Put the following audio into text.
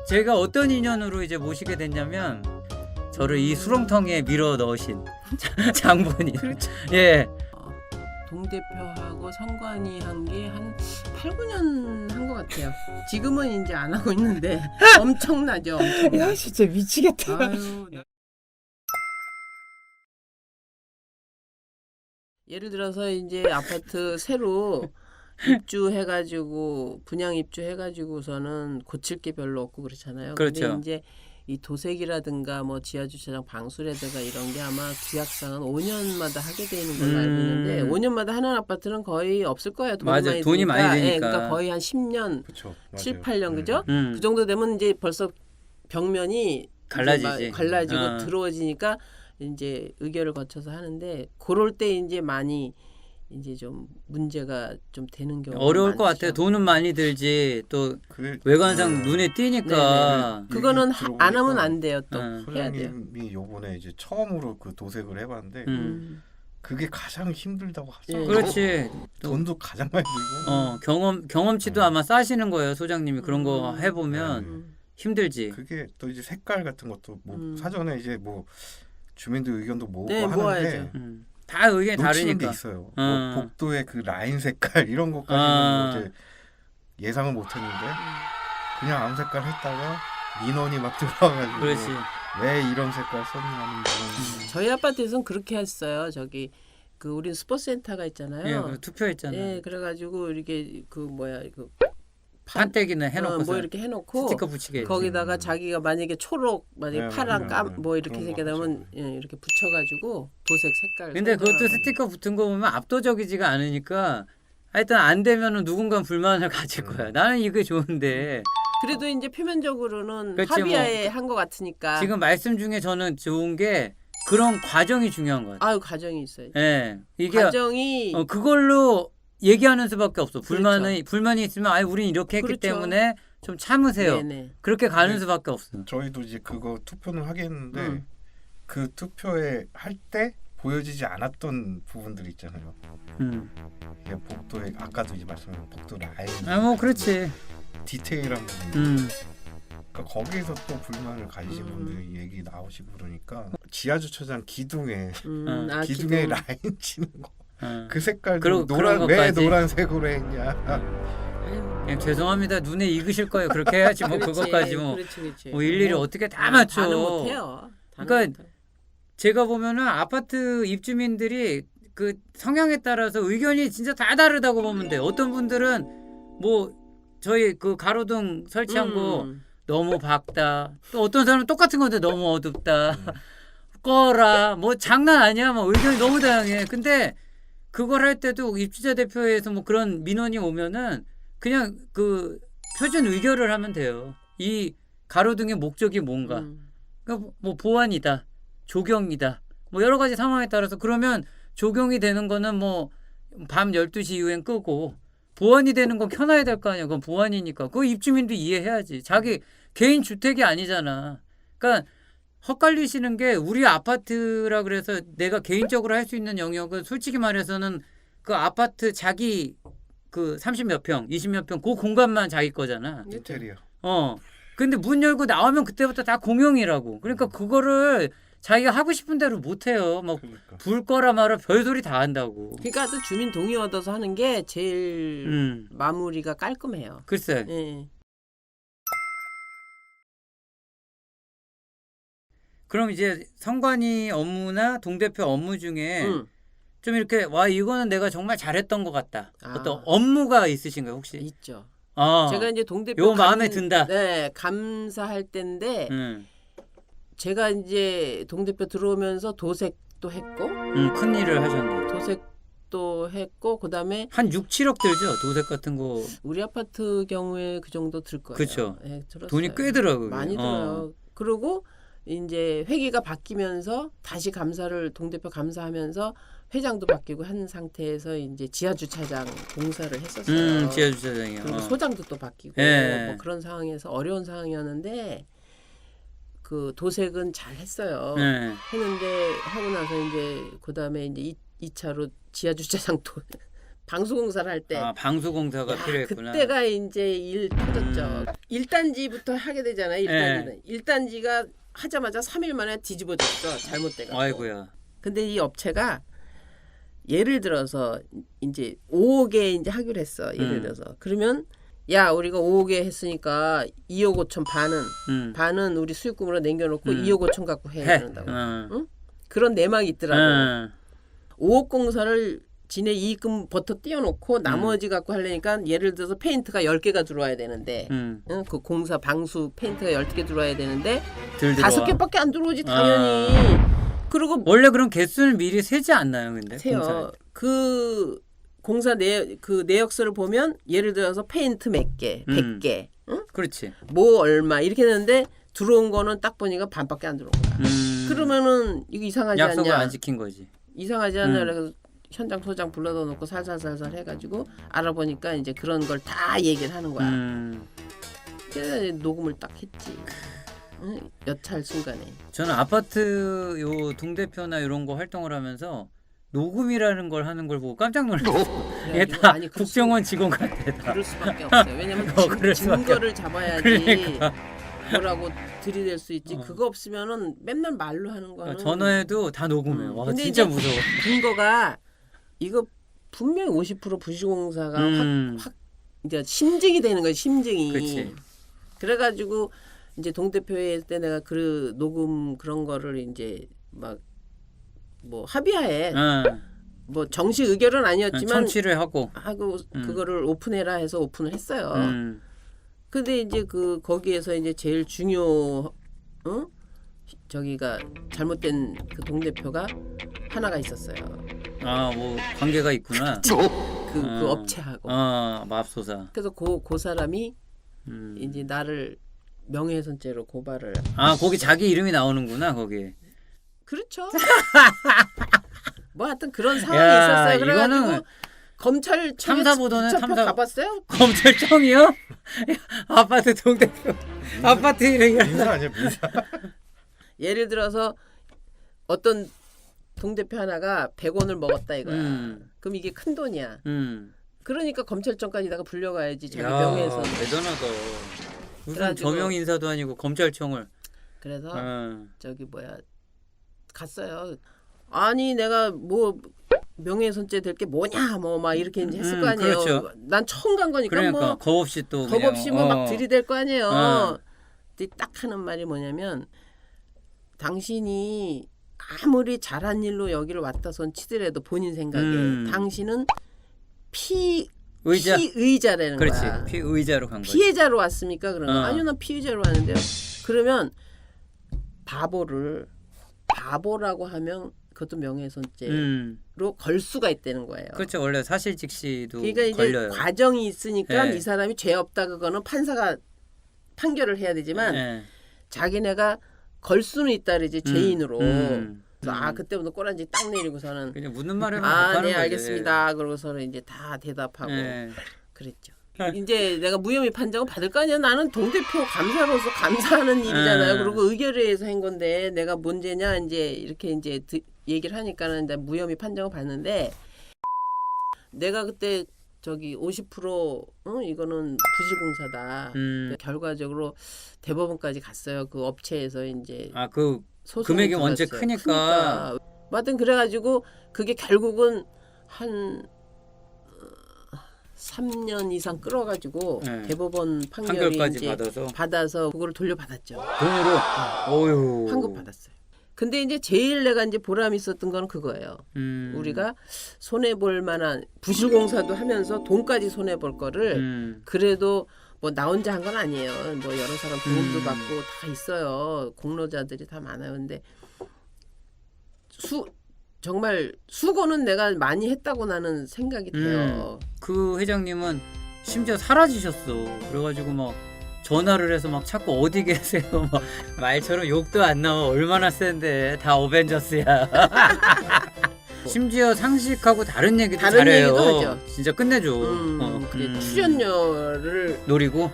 제가 어떤 인연으로 이제 모시게 됐냐면 저를 이 수렁텅이에 밀어 넣으신 장본인. 그렇죠. 예. 동대표하고 성관이 한 게 한 8, 9년 한 것 같아요. 지금은 이제 안 하고 있는데 엄청나죠. 엄청나. 야 진짜 미치겠다. 아유, 예를 들어서 이제 아파트 새로 입주해가지고 분양 입주해가지고서는 고칠 게 별로 없고 그렇잖아요. 그렇죠. 근데 이제 이 도색이라든가 뭐 지하주차장 방수라든가 이런 게 아마 계약상은 5년마다 하게 되는 걸로 알고 있는데 5년마다 하는 아파트는 거의 없을 거예요. 돈이 맞아, 많이 돈이 많이 드니까. 드니까. 예, 그러니까 거의 한 10년, 그쵸, 7, 맞아요. 8년 그죠? 음. 그 정도 되면 이제 벌써 벽면이 갈라지지. 갈라지고 어. 들어워지니까 이제 의결을 거쳐서 하는데 그럴 때 이제 많이 이제 좀 문제가 좀 되는 경우가 어려울 것 많죠. 같아요. 돈은 많이 들지 또 그게 외관상 눈에 띄니까. 그거는 들어보니까 안 하면 안 돼요. 또 응. 해야 돼요. 소장님이 요번에 이제 처음으로 그 도색을 해봤는데 그게 가장 힘들다고 하죠. 예. 그렇지. 또 돈도 가장 많이 들고. 경험치도 아마 쌓으시는 거예요. 소장님이 그런 거 해보면 음. 힘들지. 그게 또 이제 색깔 같은 것도 뭐 음. 사전에 이제 뭐 주민들 의견도 모으고 네, 하는데 모아야죠. 다 의견이 놓치는 게 다르니까. 있어요. 어. 뭐 복도의 그 라인 색깔 이런 것까지는 아. 뭐 이제 예상을 못했는데 그냥 아무 색깔 했다가 민원이 막 들어와가지고 그렇지. 왜 이런 색깔 썼냐 하는 그런 저희 아파트에서는 그렇게 했어요. 저기 그 우린 스포츠센터가 예, 있잖아요. 그 투표했잖아. 예, 그래가지고 이렇게 그 뭐야 그 판때기는 해놓고서 뭐 이렇게 해놓고 스티커 붙이게 해야지. 거기다가 자기가 만약에 초록 만약에 네, 파랑 맞아요. 뭐 이렇게 그런 거 생겨나면 하죠. 예, 이렇게 붙여가지고 도색 색깔. 근데 그것도 선정하고. 스티커 붙은 거 보면 압도적이지가 않으니까 하여튼 안 되면은 누군가 불만을 가질 거야. 나는 이게 좋은데 그래도 이제 표면적으로는 그렇지, 합의하에 한 것 같으니까. 지금 말씀 중에 저는 좋은 게 그런 과정이 중요한 것 같아요. 아유 과정이 있어요. 예, 이게 과정이 그걸로 얘기하는 수밖에 없어. 불만이 있으면 우린 이렇게 했기 그렇죠. 때문에 좀 참으세요. 네네. 그렇게 가는 네. 수밖에 없어. 저희도 이제 그거 투표는 하겠는데 그 투표에 할 때 보여지지 않았던 부분들이 있잖아요. 이게 복도에 아까도 이제 말씀하신 복도 라인 뭐 그렇지. 디테일한 부분. 음. 그러니까 거기에서 또 불만을 가지신 분들이 얘기 나오시고 그러니까 지하 주차장 기둥에 아, 기둥에 기둥. 라인 치는 거. 어. 그 색깔도 그런 노란 왜 것까지. 노란색으로 했냐. 그냥 죄송합니다. 눈에 익으실 거예요. 그렇게 해야지 뭐 그렇지, 그것까지 그렇지. 뭐 일일이 어떻게 다 맞춰. 다는 못해요. 그러니까 제가 보면은 아파트 입주민들이 그 성향에 따라서 의견이 진짜 다 다르다고 보면 돼. 어떤 분들은 뭐 저희 그 가로등 설치한 거 너무 밝다. 또 어떤 사람은 똑같은 건데 너무 어둡다. 꺼라. 뭐 장난 아니야. 뭐 의견이 너무 다양해. 근데 그걸 할 때도 입주자 대표회에서 뭐 그런 민원이 오면은 그냥 그 표준 의결을 하면 돼요. 이 가로등의 목적이 뭔가. 그러니까 뭐 보완이다. 조경이다. 뭐 여러 가지 상황에 따라서 그러면 조경이 되는 거는 뭐 밤 12시 이후엔 끄고 보완이 되는 건 켜놔야 될 거 아니야. 그건 보완이니까. 그거 입주민도 이해해야지. 자기 개인 주택이 아니잖아. 그러니까 헛갈리시는 게 우리 아파트라 그래서 내가 개인적으로 할 수 있는 영역은 솔직히 말해서는 그 아파트 자기 그 30몇 평, 20몇 평 그 공간만 자기 거잖아. 인테리어. 근데 문 열고 나오면 그때부터 다 공용이라고. 그러니까 그거를 자기가 하고 싶은 대로 못 해요. 막 그러니까. 불 거라 말아 별소리 다 한다고. 그러니까 또 주민 동의 얻어서 하는 게 제일 음. 마무리가 깔끔해요. 글쎄. 예. 그럼 이제 성관이 업무나 동대표 업무 중에 음. 좀 이렇게 와 이거는 내가 정말 잘했던 것 같다. 아. 어떤 업무가 있으신가요 혹시? 있죠. 어. 제가 이제 동대표 요 마음에 든다. 네, 감사할 때인데 음. 제가 이제 동대표 들어오면서 도색도 했고 큰 일을 하셨네. 도색도 했고 그다음에 한 6, 7억 들죠 도색 같은 거. 우리 아파트 경우에 그 정도 들 거예요. 그쵸. 네, 들었어요. 돈이 꽤 들어 그게. 많이 들어요. 그리고 이제 회기가 바뀌면서 다시 감사를 동대표 감사하면서 회장도 바뀌고 한 상태에서 이제 지하 주차장 공사를 했었어요. 지하 주차장이요. 그리고 소장도 또 바뀌고 예. 뭐 그런 상황에서 어려운 상황이었는데 그 도색은 잘 했어요. 네. 했는데 하고 나서 이제 그다음에 이제 2차로 지하 주차장 방수공사를 할 때. 아, 방수공사가 필요했구나. 그때가 이제 일 터졌죠. 1단지부터 하게 되잖아요. 1단지는. 네. 1단지가 하자마자 3일 만에 뒤집어졌어. 잘못돼가지고. 아이고야. 근데 이 업체가 예를 들어서 이제 5억에 이제 하기로 했어. 예를 들어서. 그러면 야 우리가 5억에 했으니까 2억 5천 반은 우리 수익금으로 남겨놓고 2억 5천 갖고 해야 된다고. 응? 그런 내막이 있더라고. 5억 공사를 지네 이익금 버터 띄워놓고 나머지 갖고 하려니까 예를 들어서 페인트가 10개가 들어와야 되는데 응? 그 공사 방수 페인트가 10개 들어와야 되는데 5개밖에 안 들어오지 당연히. 그리고 원래 그럼 개수를 미리 세지 않나요, 근데? 세요. 그 공사 그 내역서를 보면 예를 들어서 페인트 몇 개, 100개, 응? 그렇지. 뭐 얼마 이렇게 되는데 들어온 거는 딱 보니까 반밖에 안 들어온 거야. 그러면은 이거 이상하지 않냐? 약속을 안 지킨 거지. 이상하지 않냐? 그래서 현장 소장 불러다 놓고 살살살살 해가지고 알아보니까 이제 그런 걸 다 얘기를 하는 거야. 그래서 이제 녹음을 딱 했지. 응? 여찰 순간에. 저는 아파트 요 동대표나 이런 거 활동을 하면서 녹음이라는 걸 하는 걸 보고 깜짝 놀랐어요. 이게 다 아니, 국정원 직원 같아. 다. 그럴 수밖에 없어요. 왜냐면 그럴 수밖에 증거를 잡아야지 그러니까. 뭐라고 들이댈 수 있지. 그거 없으면은 맨날 말로 하는 거는. 전화해도 다 녹음해. 와 근데 진짜 이제 무서워. 근거가 이거 분명히 50% 부실공사가 확 이제 심증이 되는 거예요. 심증이. 그치. 그래가지고 이제 동대표회 때 내가 그 녹음 그런 거를 이제 막 뭐 합의하에 뭐 정식 의결은 아니었지만 청취를 하고 그거를 오픈해라 해서 오픈을 했어요. 근데 이제 그 거기에서 이제 제일 중요 저기가 잘못된 그 동대표가 하나가 있었어요. 아 뭐 관계가 있구나. 그 업체하고. 맙소사. 그래서 그 사람이 이제 나를 명예훼손죄로 고발을. 아 거기 자기 이름이 나오는구나 거기. 그렇죠. 뭐 하여튼 그런 상황이 야, 있었어요. 그래가지고 이거는 검찰 탐사보도는 탐사 가봤어요? 검찰청이요? 아파트 동대표 아파트 이름이 민사 아니야 민사. 예를 들어서 어떤 동대표 하나가 100원을 먹었다 이거야. 그럼 이게 큰 돈이야. 그러니까 검찰청까지다가 불려가야지 자기 명예훼손. 대단하다. 무슨 그래가지고 저명 인사도 아니고 검찰청을. 그래서 저기 뭐야 갔어요. 아니 내가 뭐 명예훼손죄 될 게 뭐냐 뭐 막 이렇게 이제 했을 거 아니에요. 그렇죠. 난 처음 간 거니까 그러니까 뭐 겁 없이 또 겁 없이 뭐 막 들이댈 거 아니에요. 어. 근데 딱 하는 말이 뭐냐면 당신이 아무리 잘한 일로 여기를 왔다 손 치더라도 본인 생각에 당신은 피의자라는 그렇지. 거야. 피의자로 간 거지. 피해자로 왔습니까? 그러면 아니요 난 피의자로 왔는데요. 그러면 바보라고 하면 그것도 명예훼손죄로 걸 수가 있다는 거예요. 그렇죠. 원래 사실직시도 그러니까 이제 걸려요. 과정이 있으니까 네. 이 사람이 죄 없다 그거는 판사가 판결을 해야 되지만 네. 자기네가 걸 수는 있다 그러지 죄인으로. 그래서 그때부터 꼬란지 딱 내리고서는 그냥 묻는 말에만 답하는 네 거지. 알겠습니다. 그러고서는 이제 다 대답하고 네. 그랬죠. 이제 내가 무혐의 판정을 받을 거 아니야. 나는 동대표 감사로서 감사하는 일이잖아요. 그리고 의결회에서 한 건데 내가 문제냐 이제 이렇게 이제 얘기를 하니까는 이제 무혐의 판정을 받는데 내가 그때 저기 50% 이거는 부실공사다. 결과적으로 대법원까지 갔어요. 그 업체에서 이제 그 금액이 원체 크니까. 하여튼 그래가지고 그게 결국은 한 3년 이상 끌어가지고 대법원 판결까지 이제 받아서 그거를 돌려받았죠. 돈으로? 어휴. 환급 받았어요. 근데 이제 제일 내가 이제 보람 있었던 건 그거예요. 우리가 손해 볼 만한 부실공사도 하면서 돈까지 손해 볼 거를 그래도 뭐 나 혼자 한 건 아니에요. 뭐 여러 사람 도움도 받고 다 있어요. 공로자들이 다 많아요. 근데 정말 수고는 내가 많이 했다고 나는 생각이 돼요. 그 회장님은 심지어 사라지셨어. 그래가지고 막 전화를 해서 막 자꾸 어디 계세요? 막 말처럼 욕도 안 나와. 얼마나 센데 다 어벤져스야. 심지어 상식하고 다른 얘기도 잘해요. 얘기도 하죠. 진짜 끝내줘. 그래 출연료를 노리고